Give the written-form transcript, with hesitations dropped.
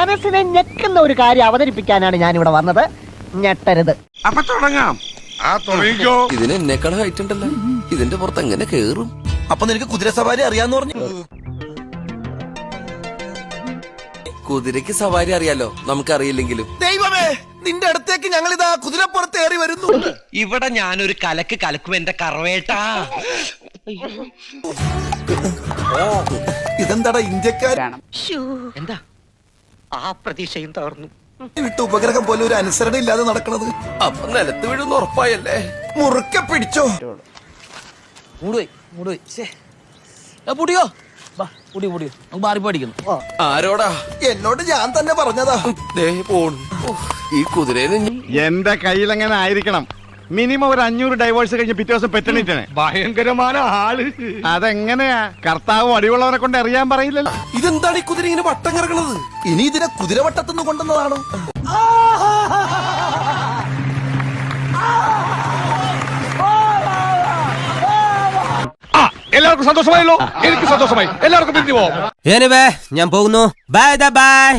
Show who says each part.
Speaker 1: മനസ്സിനെ ഞെക്കുന്ന ഒരു കാര്യം അവതരിപ്പിക്കാനാണ് ഞാൻ ഇവിടെ വന്നത്. ഞെട്ടരുത്.
Speaker 2: അപ്പൊ തുടങ്ങാം. തുടങ്ങിക്കോ.
Speaker 3: ഇതിന് എന്നെക്കാൾ ഹൈറ്റ് ഉണ്ടല്ലോ. ഇതിന്റെ പുറത്ത് എങ്ങനെ കേറും?
Speaker 4: അപ്പൊ നിനക്ക് കുതിര സവാരി അറിയാന്ന് പറഞ്ഞു?
Speaker 3: കുതിരക്ക് സവാരി അറിയാലോ, നമുക്കറിയില്ലെങ്കിലും.
Speaker 4: ദൈവമേ, നിന്റെ അടുത്തേക്ക് ഞങ്ങൾ ഇതാ കുതിരപ്പുറത്ത് ഏറി വരുന്നു.
Speaker 5: ഇവിടെ ഞാനൊരു കലക്ക് കലക്കും എന്റെ കറവേട്ടാ.
Speaker 4: ഇതെന്താടാ ഇന്ത്യക്കാരാണ്?
Speaker 5: എന്താ ആ പ്രതീക്ഷയും തകർന്നു.
Speaker 4: വിട്ട ഉപഗ്രഹം പോലെ ഒരു അനുസരണ ഇല്ലാതെ നടക്കണത്.
Speaker 3: അപ്പൊ നിലത്ത് വീഴുന്ന ഉറപ്പായല്ലേ?
Speaker 4: മുറുക്കെ പിടിച്ചോ.
Speaker 3: ആരോടാ?
Speaker 4: എന്നോട് ഞാൻ തന്നെ പറഞ്ഞതാ.
Speaker 3: ദേ പോണു. ഈ കുതിരേനെ
Speaker 2: എന്റെ കയ്യിൽ എങ്ങനെ ആയിരിക്കണം? മിനിമം ഒരു 500 ഡൈവേഴ്സ് കഴിഞ്ഞ് പിറ്റേ ദിവസം പെറ്റണിട്ടാണ്. ഭയങ്കരമായ ആള്. അതെങ്ങനെയാ? കർത്താവ് അടിയുള്ളവരെ കൊണ്ട് അറിയാൻ പറയില്ലല്ലോ.
Speaker 3: ഇതെന്താണ് ഈ കുതിര ഇങ്ങനെ വട്ടം കിടക്കണത്?
Speaker 4: ഇനി ഇതിനെ കുതിരവട്ടത്തുനിന്ന് കൊണ്ടുവന്നതാണോ?
Speaker 2: എല്ലാവർക്കും സന്തോഷമായല്ലോ. എനിക്ക് സന്തോഷമായി. എല്ലാവർക്കും പിരിഞ്ഞു പോവാം.
Speaker 6: ഞാൻ പോകുന്നു. Bye bye.